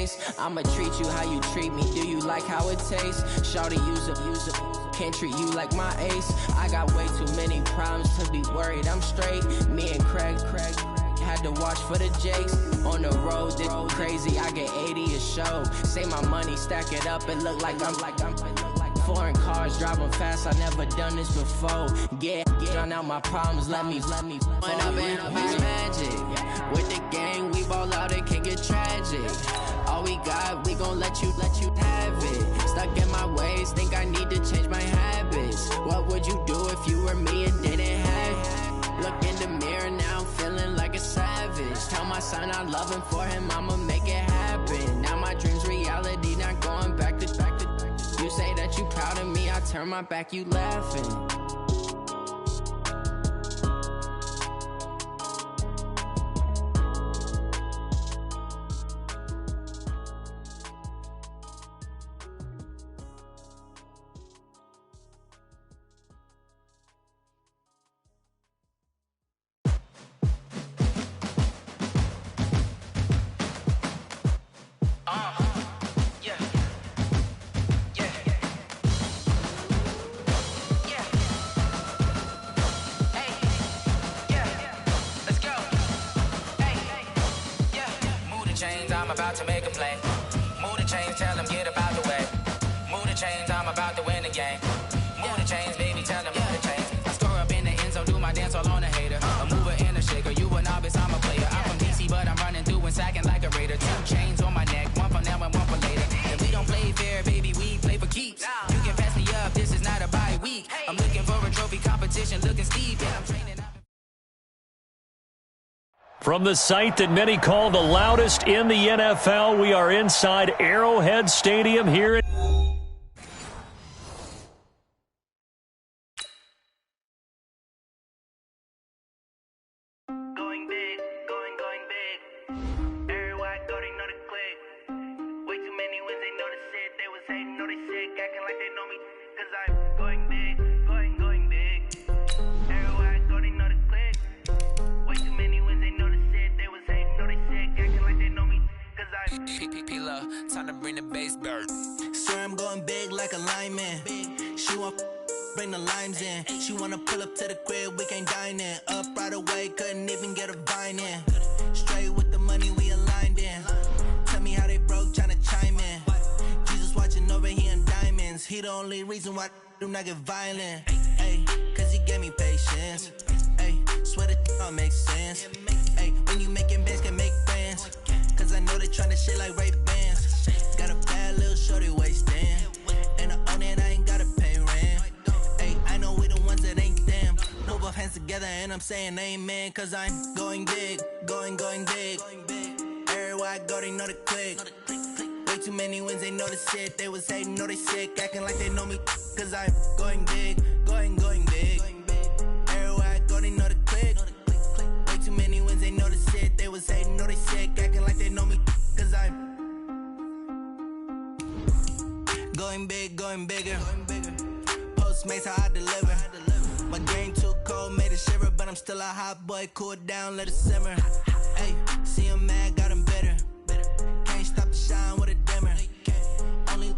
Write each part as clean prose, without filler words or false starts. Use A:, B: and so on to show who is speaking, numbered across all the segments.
A: face. I'ma treat you how you treat me. Do you like how it tastes? Shawty, use up. Can't treat you like my ace. I got way too many problems to be worried. I'm straight. Me and Craig had to watch for the Jakes. On the road, this crazy. I get 80 a show. Say my money, stack it up. It look like I'm foreign cars driving fast. I never done this before. Get drown out my problems. Let me. When up and it's magic. With the gang, we ball out. It can get tragic. All we got, we gon' let you have it. Stuck in my ways, think I need to change my habits. What would you do if you were me and didn't have it? Look in the mirror now, I'm feeling like a savage. Tell my son I love him, for him I'ma make it happen. Now my dream's reality, not going back to. You say that you proud of me, I turn my back, you laughing.
B: I'm about to make a play. Move the chains, tell them get about the way. Move the chains, I'm about to win the game. Move the chains, baby, tell them move the chains. I score up in the end zone, do my dance all on a hater. A mover and a shaker, you a novice, I'm a player. I'm from DC, but I'm running through and sacking like a raider. 2 chains on my neck, one for now and one for later. And we don't play fair, baby, we play for keeps. You can pass me up, this is not a bye week. I'm looking for a trophy competition, looking steep, and I'm training up.
C: From the site that many call the loudest in the NFL, we are inside Arrowhead Stadium here in
D: Going big, going big. Everywhere I go, they know the click. Way too many wins, they know the shit. They was hating, know they sick, acting like they know me. Cause I'm going big, going big. Everywhere I go, they know the click. Way too many wins, they know the shit. They was hating, know they sick, acting like they know me. Cause I'm
B: P-P-P-Love, time to bring the bass bird.
D: swear I'm going big like a lineman. She want bring the limes in. She wanna pull up to the crib, we can't dine in. Up right away, couldn't even get a vine in. Straight with the money, we aligned in. Tell me how they broke, tryna chime in. Jesus watching over here in diamonds. He the only reason why do not get violent. Ay, cause he gave me patience. Ay, swear that all makes sense. Ay, when you making bands, can make friends. Cause I know they tryna shit like Ray-Bans. Got a bad little shorty wasting. And I own it, I ain't gotta pay rent. Ay, I know we the ones that ain't them. Put both hands together and I'm saying amen. Cause I'm going big, going big. Everywhere I go, they know the click. Way too many wins, they know the shit. They was hating, know they sick, acting like they know me. Cause I'm going big, going big. Everywhere I go, they know the click. Way too many wins, they know the shit. They was hating, know they sick, acting like they know me. Cause I'm going big, going bigger. Postmates, how I deliver. My game too cold, made it shiver. But I'm still a hot boy, cool it down, let it simmer. Hey, see him mad, got him bitter. Can't stop the shine with a dimmer. Only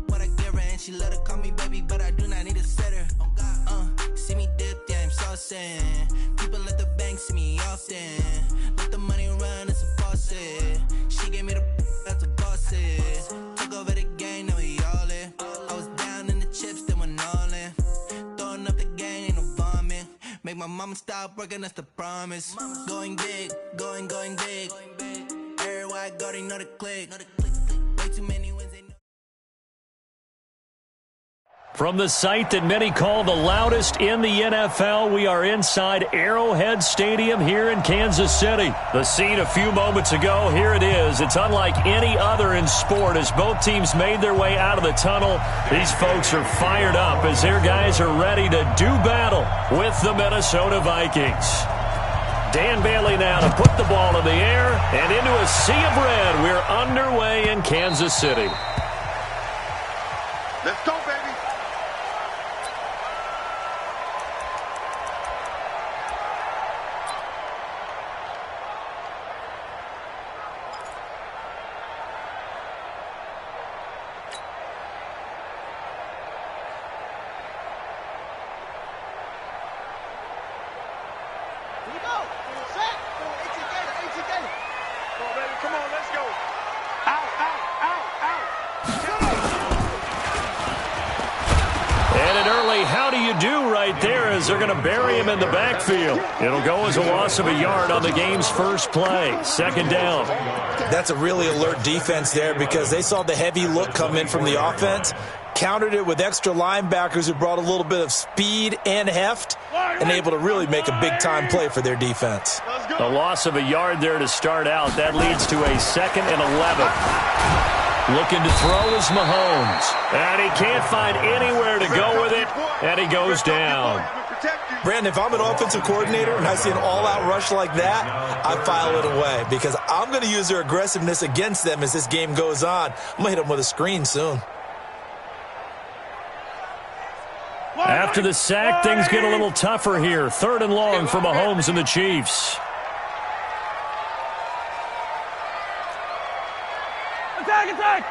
D: what I give her, and she let her call me baby, but I do not need a sitter. See me dip, yeah, I'm saucing. People at the bank see me often. Let the money run, it's a faucet. She gave me the that's a boss is. Took over the game, now we all in. I was down in the chips, then went all in. Throwing up the game, ain't no vomit. Make my mama stop working, that's the promise. Going big, going big. Everywhere I go, they know the click. Way too many wins, they know.
C: From the site that many call the loudest in the NFL, we are inside Arrowhead Stadium here in Kansas City. The scene a few moments ago, here it is. It's unlike any other in sport as both teams made their way out of the tunnel. These folks are fired up as their guys are ready to do battle with the Minnesota Vikings. Dan Bailey now to put the ball in the air and into a sea of red. We're underway in Kansas City.
E: Let's go, baby.
C: do right there is they're going to bury him in the backfield. It'll go as a loss of a yard on the game's first play. Second down.
E: That's a really alert defense there because they saw the heavy look come in from the offense, countered it with extra linebackers who brought a little bit of speed and heft, and able to really make a big-time play for their defense.
C: A loss of a yard there to start out. That leads to a 2nd and 11. Looking to throw is Mahomes. And he can't find anywhere to go with it, and he goes down.
E: Brandon, if I'm an offensive coordinator and I see an all-out rush like that, I file it away because I'm going to use their aggressiveness against them as this game goes on. I'm going to hit them with a screen soon.
C: After the sack, things get a little tougher here. 3rd and long for Mahomes and the Chiefs.
F: Attack!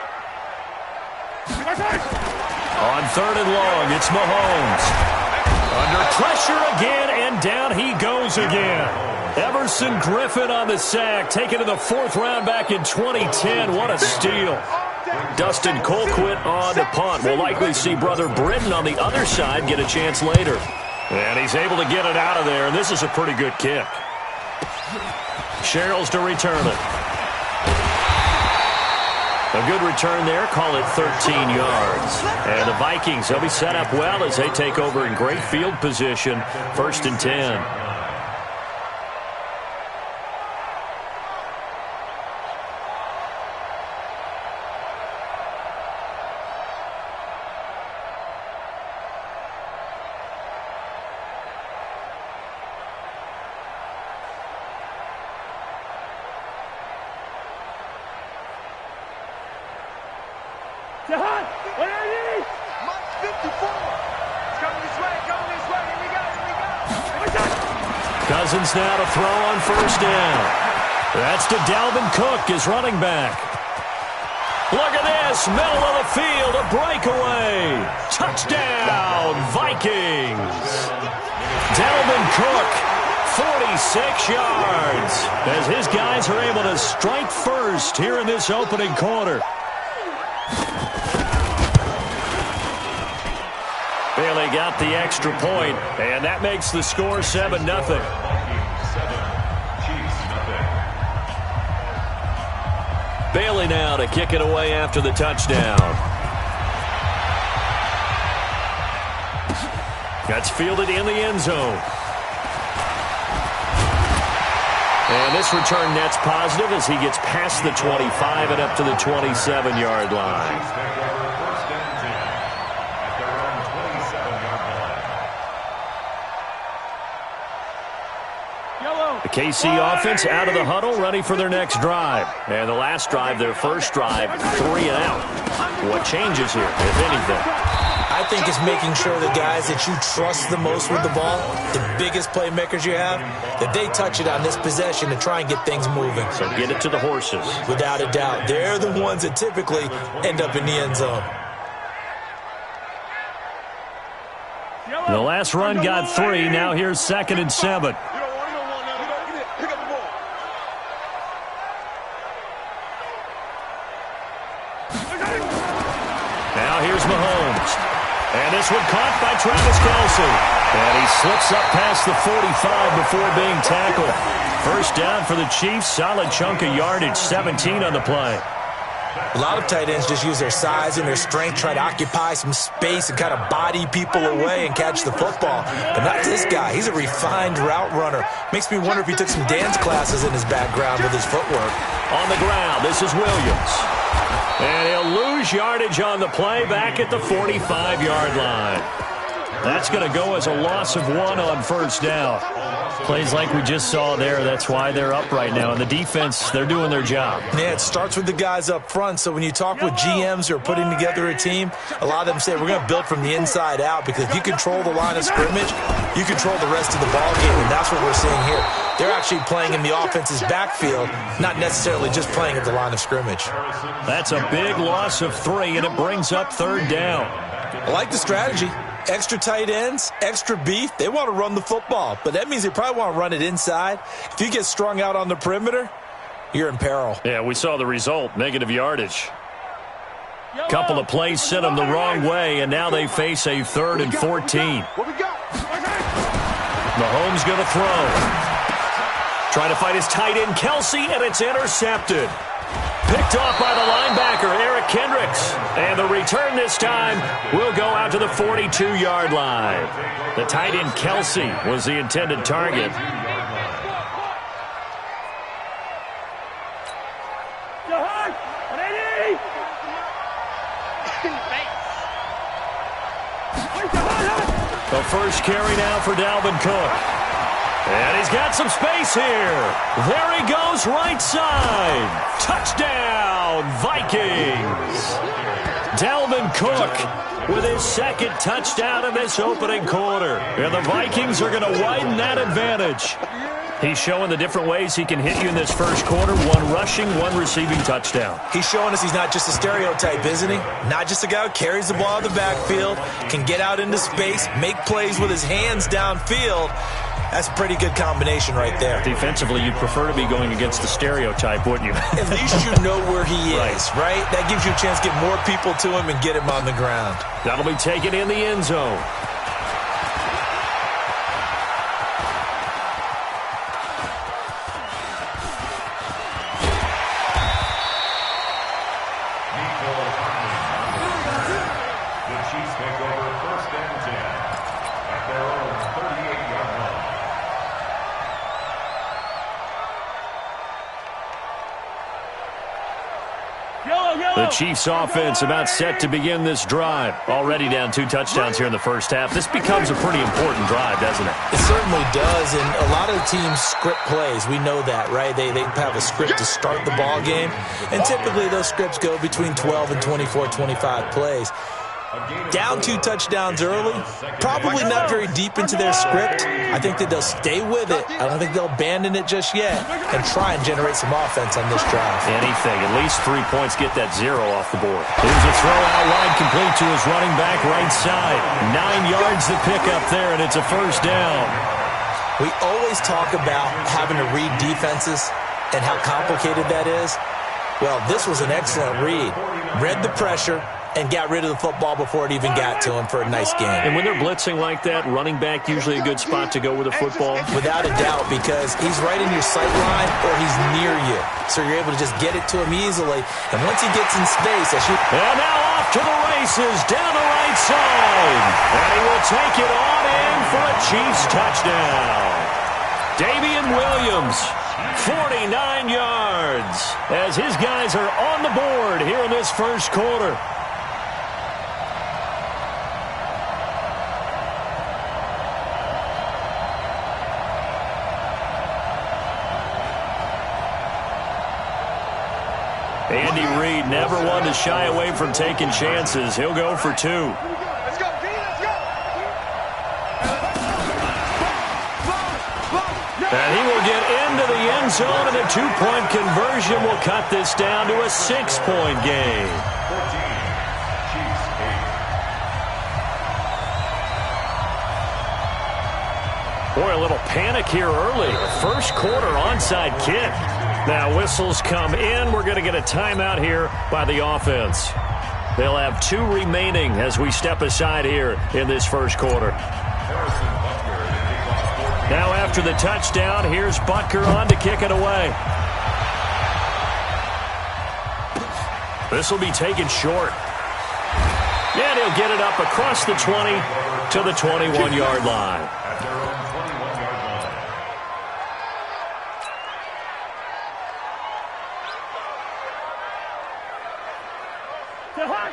C: On 3rd and long, it's Mahomes. Under pressure again, and down he goes again. Everson Griffin on the sack, taken to the 4th round back in 2010. What a steal. Dustin Colquitt on the punt. We'll likely see brother Britton on the other side get a chance later. And he's able to get it out of there, and this is a pretty good kick. Sherrills to return it. A good return there, call it 13 yards. And the Vikings, they'll be set up well as they take over in great field position, 1st and 10. Cousins now to throw on 1st down. That's to Dalvin Cook, his running back. Look at this, middle of the field, a breakaway. Touchdown, Vikings. Dalvin Cook, 46 yards, as his guys are able to strike first here in this opening quarter. Bailey got the extra point, and that makes the score 7-0. Bailey now to kick it away after the touchdown. That's fielded in the end zone. And this return net's positive as he gets past the 25 and up to the 27-yard line. The KC offense out of the huddle, ready for their next drive. And the last drive, their first drive, 3 and out. What changes here, if anything?
E: I think it's making sure the guys that you trust the most with the ball, the biggest playmakers you have, that they touch it on this possession to try and get things moving.
C: So get it to the horses.
E: Without a doubt. They're the ones that typically end up in the end zone.
C: The last run got 3. Now here's 2nd and 7. Mahomes. And this one caught by Travis Kelce. And he slips up past the 45 before being tackled. 1st down for the Chiefs. Solid chunk of yardage, 17 on the play.
E: A lot of tight ends just use their size and their strength, try to occupy some space and kind of body people away and catch the football. But not this guy. He's a refined route runner. Makes me wonder if he took some dance classes in his background with his footwork.
C: On the ground, this is Williams. And he'll lose yardage on the play back at the 45-yard line. That's going to go as a loss of 1 on 1st down. Plays like we just saw there, that's why they're up right now. And the defense, they're doing their job.
E: Yeah, it starts with the guys up front. So when you talk with GMs who are putting together a team, a lot of them say we're going to build from the inside out, because if you control the line of scrimmage, you control the rest of the ball game, and that's what we're seeing here. They're actually playing in the offense's backfield, not necessarily just playing at the line of scrimmage.
C: That's a big loss of 3, and it brings up 3rd down.
E: I like the strategy. Extra tight ends, extra beef. They want to run the football, but that means they probably want to run it inside. If you get strung out on the perimeter, you're in peril.
C: Yeah, we saw the result, negative yardage. Couple of plays sent them the wrong way, and now they face a 3rd and 14. Mahomes going to throw. Trying to find his tight end, Kelsey, and it's intercepted. Picked off by the linebacker, Eric Kendricks. And the return this time will go out to the 42-yard line. The tight end, Kelsey, was the intended target. The first carry now for Dalvin Cook. And he's got some space here. There he goes, right side. Touchdown, Vikings. Dalvin Cook with his 2nd touchdown in this opening quarter. And the Vikings are going to widen that advantage. He's showing the different ways he can hit you in this first quarter. 1 rushing, 1 receiving touchdown.
E: He's showing us he's not just a stereotype, isn't he? Not just a guy who carries the ball in the backfield, can get out into space, make plays with his hands downfield. That's a pretty good combination right there.
C: Defensively, you'd prefer to be going against the stereotype, wouldn't you?
E: At least you know where he is, right? That gives you a chance to get more people to him and get him on the ground.
C: That'll be taken in the end zone. The Chiefs offense about set to begin this drive. Already down 2 touchdowns here in the first half. This becomes a pretty important drive, doesn't it?
E: It certainly does, and a lot of the teams script plays. We know that, right? They have a script to start the ball game, and typically those scripts go between 12 and 24, 25 plays. Down 2 touchdowns early, probably not very deep into their script. I think that they'll stay with it. I don't think they'll abandon it just yet and try and generate some offense on this drive.
C: Anything. At least 3 points, get that 0 off the board. Here's a throw out wide, complete to his running back right side. 9 yards to pick up there, and it's a first down.
E: We always talk about having to read defenses and how complicated that is. Well, this was an excellent read. Read the pressure and got rid of the football before it even got to him for a nice game.
C: And when they're blitzing like that, running back usually a good spot to go with a football?
E: Without a doubt, because he's right in your sight line or he's near you. So you're able to just get it to him easily. And once he gets in space,
C: and now off to the races, down the right side. And he will take it on in for a Chiefs touchdown. Damian Williams, 49 yards, as his guys are on the board here in this first quarter. Andy Reid never one to shy away from taking chances. He'll go for 2.
F: Let's go, D, let's go.
C: And he will get into the end zone, and a 2-point conversion will cut this down to a 6-point game. Boy, a little panic here early. First quarter onside kick. Now whistles come in. We're going to get a timeout here by the offense. They'll have 2 remaining as we step aside here in this first quarter. Now after the touchdown, here's Butker on to kick it away. This will be taken short. And he'll get it up across the 20 to the 21-yard line.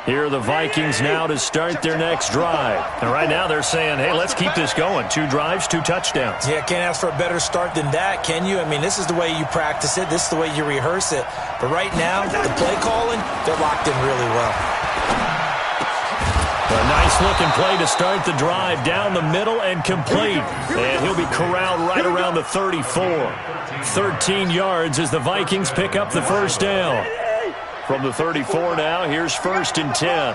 C: Here are the Vikings now to start their next drive. And right now they're saying, hey, let's keep this going. 2 drives, 2 touchdowns.
E: Yeah, can't ask for a better start than that, can you? I mean, this is the way you practice it. This is the way you rehearse it. But right now, the play calling, they're locked in really well.
C: A nice-looking play to start the drive down the middle and complete. And he'll be corralled right around the 34. 13 yards as the Vikings pick up the first down. From the 34 now, here's 1st and 10.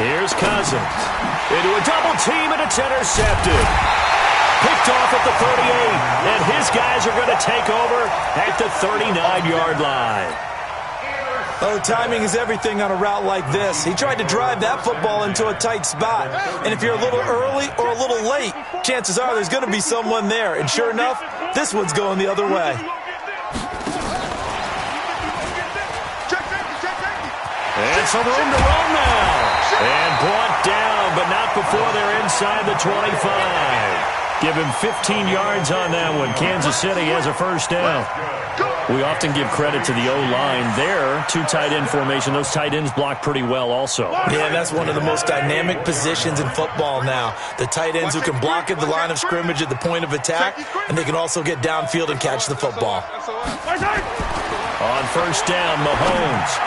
C: Here's Cousins. Into a double team, and it's intercepted. picked off at the 38, and his guys are going to take over at the 39-yard line.
E: Oh, timing is everything on a route like this. He tried to drive that football into a tight spot. And if you're a little early or a little late, chances are there's going to be someone there. And sure enough, this one's going the other way.
C: And some room to run now. And brought down, but not before they're inside the 25. Give him 15 yards on that one. Kansas City has a first down. We often give credit to the O-line there. Two tight end formation. Those tight ends block pretty well also.
E: Yeah, that's one of the most dynamic positions in football now. The tight ends who can block at the line of scrimmage at the point of attack, and they can also get downfield and catch the football.
C: On first down, Mahomes.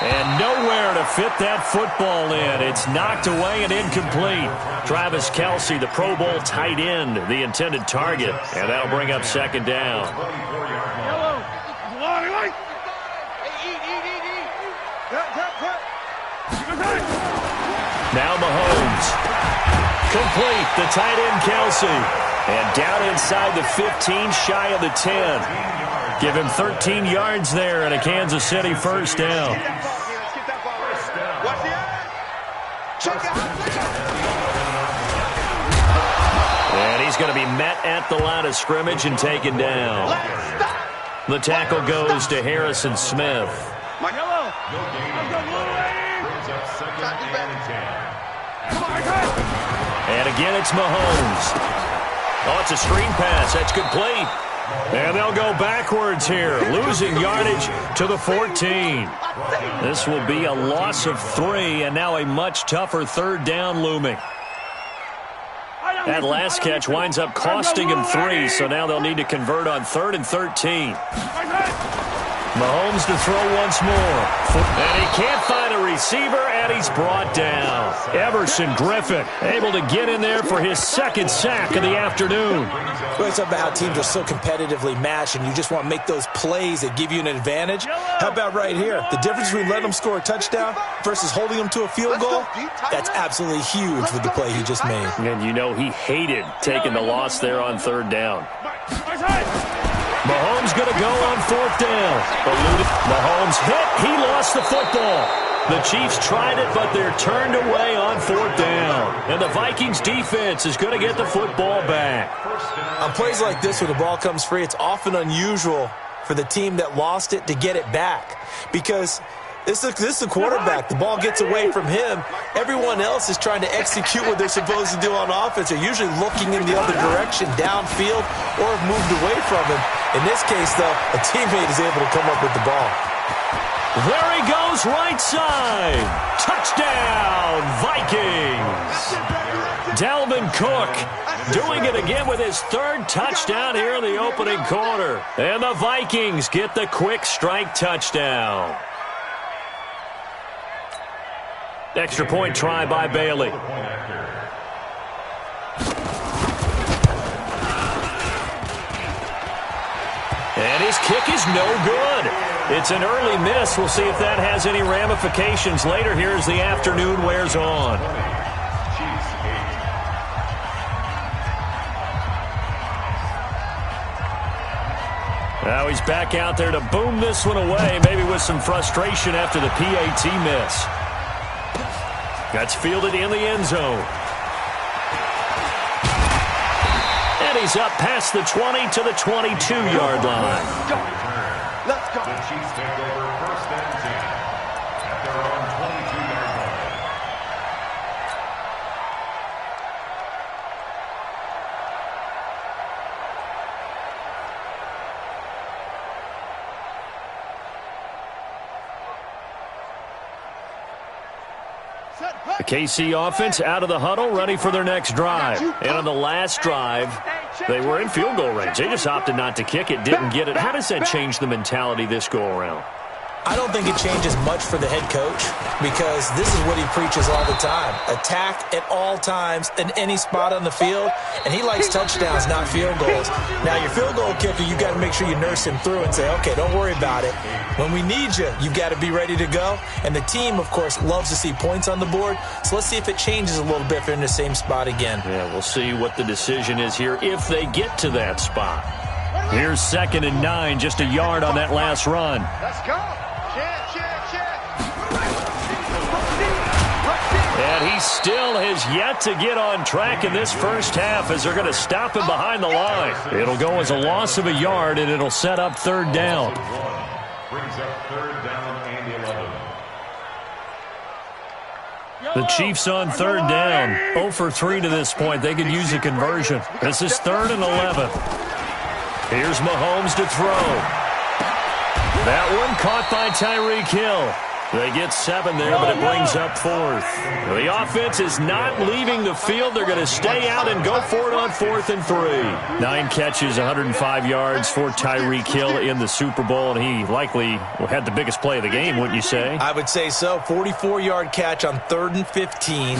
C: And nowhere to fit that football in. It's knocked away and incomplete. Travis Kelce, the Pro Bowl tight end, the intended target. And that'll bring up second down. Now Mahomes. Complete, the tight end Kelce. And down inside the 15, shy of the 10. Give him 13 yards there and a Kansas City first down. And he's going to be met at the line of scrimmage and taken down. The tackle goes to Harrison Smith. And again, it's Mahomes. Oh, it's a screen pass. That's complete. And they'll go backwards here, losing yardage to the 14. This will be a loss of 3, and now a much tougher third down looming. That last catch winds up costing him 3, so now they'll need to convert on 3rd and 13. Mahomes to throw once more. And he can't find a receiver, and he's brought down. Everson Griffin able to get in there for his second sack of the afternoon.
E: Well, it's about how teams are so competitively matched, and you just want to make those plays that give you an advantage. How about right here? The difference between letting them score a touchdown versus holding them to a field goal, that's absolutely huge with the play he just made.
C: And you know he hated taking the loss there on third down. Mahomes going to go on 4th down. Mahomes hit. He lost the football. The Chiefs tried it, but they're turned away on 4th down. And the Vikings defense is going to get the football back.
E: On plays like this, when the ball comes free, it's often unusual for the team that lost it to get it back. Because this is the quarterback. The ball gets away from him. Everyone else is trying to execute what they're supposed to do on offense. They're usually looking in the other direction, downfield, or have moved away from him. In this case, though, a teammate is able to come up with the ball.
C: There he goes, right side. Touchdown, Vikings. Dalvin Cook doing it again with his 3rd touchdown here in the opening quarter. And the Vikings get the quick strike touchdown. Extra point try by Bailey. And his kick is no good. It's an early miss. We'll see if that has any ramifications later here as the afternoon wears on. Now he's back out there to boom this one away, maybe with some frustration after the PAT miss. That's fielded in the end zone. And he's up past the 20 to the 22-yard line.
F: Let's go.
G: The Chiefs take over 1st and 10 at their own 22-yard line.
C: The KC offense out of the huddle, ready for their next drive. And on the last drive, they were in field goal range. They just opted not to kick it, didn't get it. How does that change the mentality this go-around?
E: I don't think it changes much for the head coach because this is what he preaches all the time. Attack at all times in any spot on the field, and he likes touchdowns, not field goals. Now, your field goal kicker, you got to make sure you nurse him through and say, okay, don't worry about it. When we need you, you got to be ready to go. And the team, of course, loves to see points on the board, so let's see if it changes a little bit if they're in the same spot again.
C: Yeah, we'll see what the decision is here if they get to that spot. Here's 2nd and 9, just a yard on that last run.
F: Let's go.
C: And he still has yet to get on track in this first half as they're going to stop him behind the line. It'll go as a loss of a yard, and it'll set up 3rd down.
G: Brings up 3rd down and 11.
C: The Chiefs on 3rd down. 0 for 3 to this point. They could use a conversion. This is 3rd and 11. Here's Mahomes to throw. That one caught by Tyreek Hill. They get 7 there, but it brings up 4th. The offense is not leaving the field. They're going to stay out and go for it on 4th and 3. 9 catches, 105 yards for Tyreek Hill in the Super Bowl, and he likely had the biggest play of the game, wouldn't you say?
E: I would say so. 44-yard catch on 3rd and 15.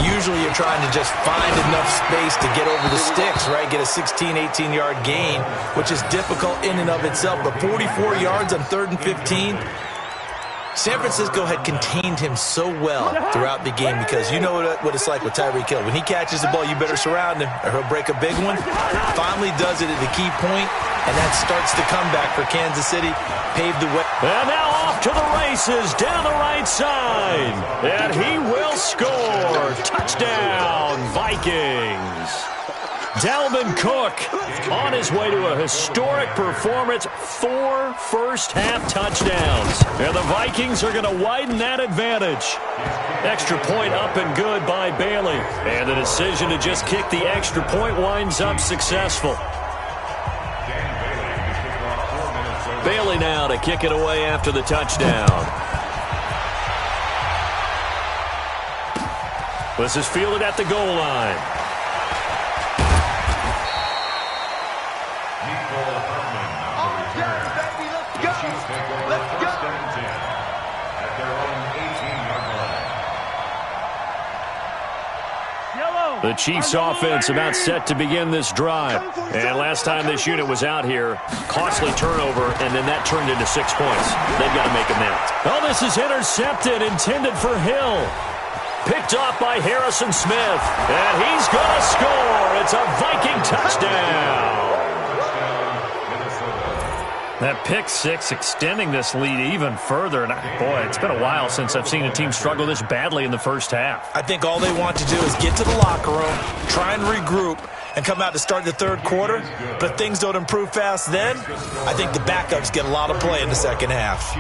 E: Usually you're trying to just find enough space to get over the sticks, right? Get a 16, 18-yard gain, which is difficult in and of itself. But 44 yards on 3rd and 15, San Francisco had contained him so well throughout the game because you know what it's like with Tyreek Hill. When he catches the ball, you better surround him or he'll break a big one. Finally does it at the key point, and that starts the comeback for Kansas City. Paved the way.
C: And now off to the races down the right side. And he will score. Touchdown, Vikings. Dalvin Cook on his way to a historic performance, 4 first-half touchdowns. And the Vikings are going to widen that advantage. Extra point up and good by Bailey. And the decision to just kick the extra point winds up successful. Bailey now to kick it away after the touchdown. This is fielded at the goal line. The Chiefs offense about set to begin this drive. And last time this unit was out here, costly turnover, and then that turned into 6 points. They've got to make a net. Oh, this is intercepted, intended for Hill. Picked off by Harrison Smith. And he's going to score. It's a Viking touchdown. That pick six extending this lead even further. And boy, it's been a while since I've seen a team struggle this badly in the first half.
E: I think all they want to do is get to the locker room, try and regroup, and come out to start the 3rd quarter. But if things don't improve fast then, I think the backups get a lot of play in the second half.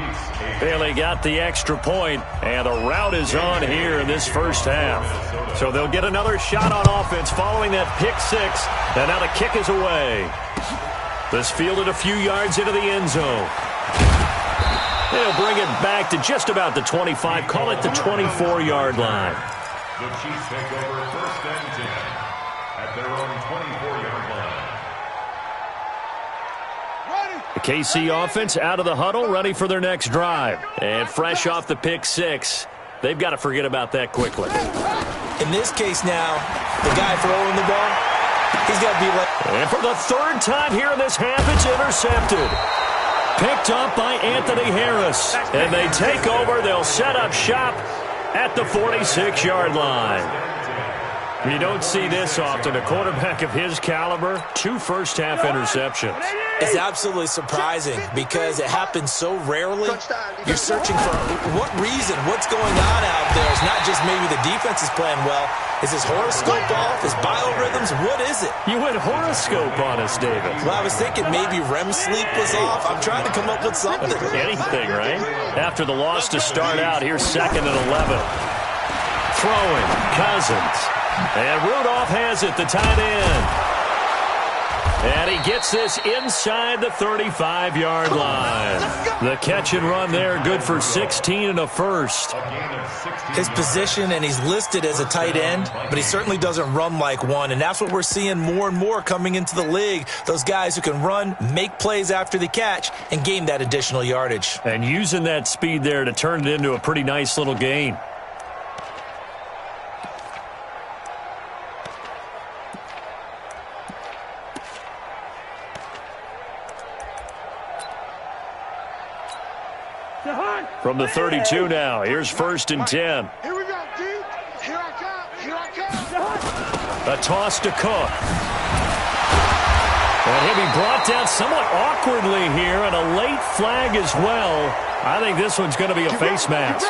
C: Bailey got the extra point, and the route is on here in this first half. So they'll get another shot on offense following that pick six. And now the kick is away. This fielded a few yards into the end zone. They'll bring it back to just about the 25. Call it the 24-yard line.
G: The Chiefs take over 1st and 10 at their own 24-yard line.
C: The KC offense out of the huddle, ready for their next drive. And fresh off the pick six, they've got to forget about that quickly.
E: In this case now, the guy throwing the ball, he's got to be like...
C: And for the 3rd time here in this half, it's intercepted. Picked up by Anthony Harris. And they take over. They'll set up shop at the 46-yard line. You don't see this often. A quarterback of his caliber, 2 first-half interceptions.
E: It's absolutely surprising because it happens so rarely. You're searching for what reason, what's going on out there. It's not just maybe the defense is playing well. Is his horoscope off? His biorhythms? What is it?
C: You went horoscope on us, David.
E: Well, I was thinking maybe REM sleep was off. I'm trying to come up with something.
C: Anything, right? After the loss to start out, here's 2nd and 11. Throwing, Cousins. And Rudolph has it, the tight end. And he gets this inside the 35-yard line. The catch and run there, good for 16 and a first.
E: His position, and he's listed as a tight end, but he certainly doesn't run like one, and that's what we're seeing more and more coming into the league. Those guys who can run, make plays after the catch, and gain that additional yardage.
C: And using that speed there to turn it into a pretty nice little gain. From the 32 now, here's 1st and 10.
F: Here we go, D. Here I come. Here I come.
C: A toss to Cook. And he'll be brought down somewhat awkwardly here, and a late flag as well. I think this one's going to be a face mask.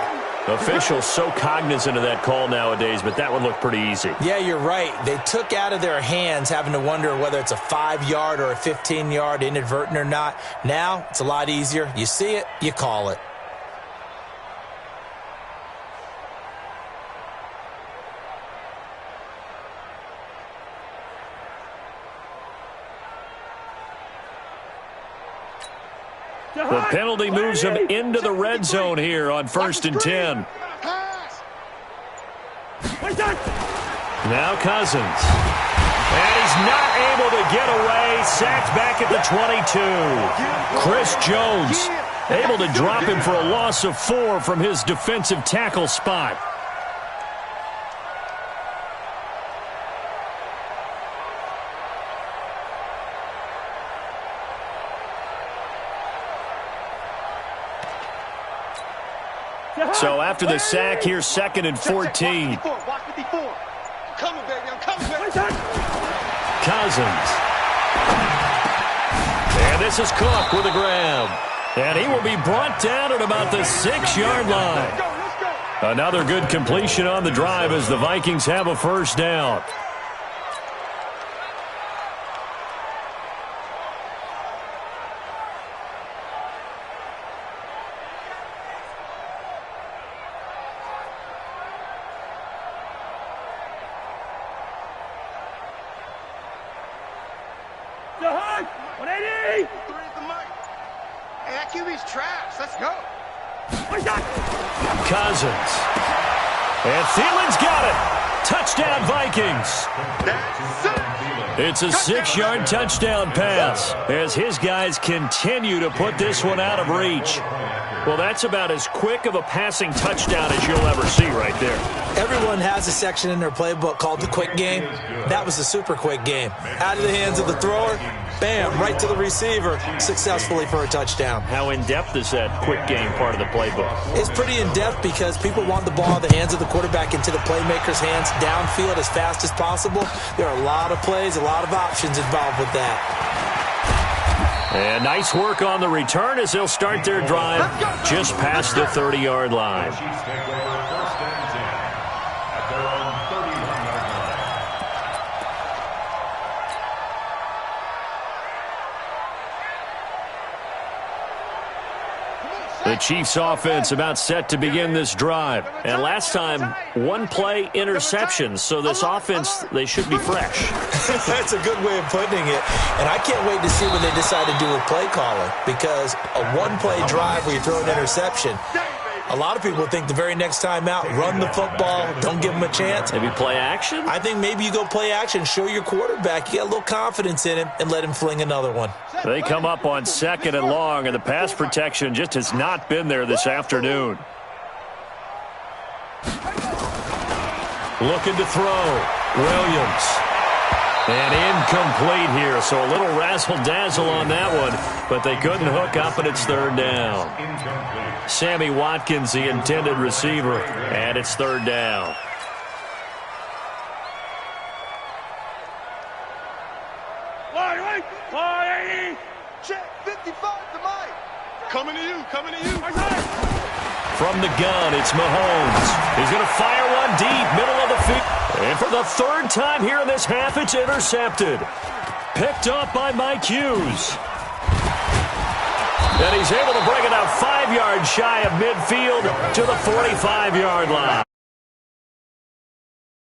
C: Officials so cognizant of that call nowadays, but that would look pretty easy.
E: Yeah, you're right. They took out of their hands having to wonder whether it's a 5-yard or a 15-yard inadvertent or not. Now, it's a lot easier. You see it, you call it.
C: The penalty moves him into the red zone here on 1st and 10. Now Cousins. And he's not able to get away. Sacked back at the 22. Chris Jones able to drop him for a loss of 4 from his defensive tackle spot. So after the sack, here's 2nd and 14. Cousins. And this is Cook with a grab. And he will be brought down at about the 6-yard line. Another good completion on the drive as the Vikings have a 1st down. Cousins. And Thielen's got it. Touchdown, Vikings. It's a 6-yard touchdown pass as his guys continue to put this one out of reach. Well, that's about as quick of a passing touchdown as you'll ever see right there.
E: Everyone has a section in their playbook called the quick game. That was a super quick game. Out of the hands of the thrower, bam, right to the receiver, successfully for a touchdown.
C: How in-depth is that quick game part of the playbook?
E: It's pretty in-depth because people want the ball in the hands of the quarterback into the playmaker's hands downfield as fast as possible. There are a lot of plays, a lot of options involved with that.
C: And nice work on the return as they'll start their drive just past the 30-yard line. The Chiefs offense about set to begin this drive. And last time, 1-play interception. So this offense, they should be fresh.
E: That's a good way of putting it. And I can't wait to see what they decide to do with play calling. Because a 1-play drive where you throw an interception, a lot of people think the very next time out, run the football, don't give them a chance.
C: Maybe play action?
E: I think maybe you go play action, show your quarterback you got a little confidence in him, and let him fling another one.
C: They come up on 2nd and long, and the pass protection just has not been there this afternoon. Looking to throw. Williams. And incomplete here, so a little razzle-dazzle on that one, but they couldn't hook up, and it's 3rd down. Sammy Watkins, the intended receiver, and it's 3rd down.
F: Check 55 to Mike. Coming to you, coming to you.
C: From the gun, it's Mahomes. He's going to fire one deep, middle of the field. And for the 3rd time here in this half, it's intercepted. Picked up by Mike Hughes. And he's able to bring it out 5 yards shy of midfield to the 45-yard line.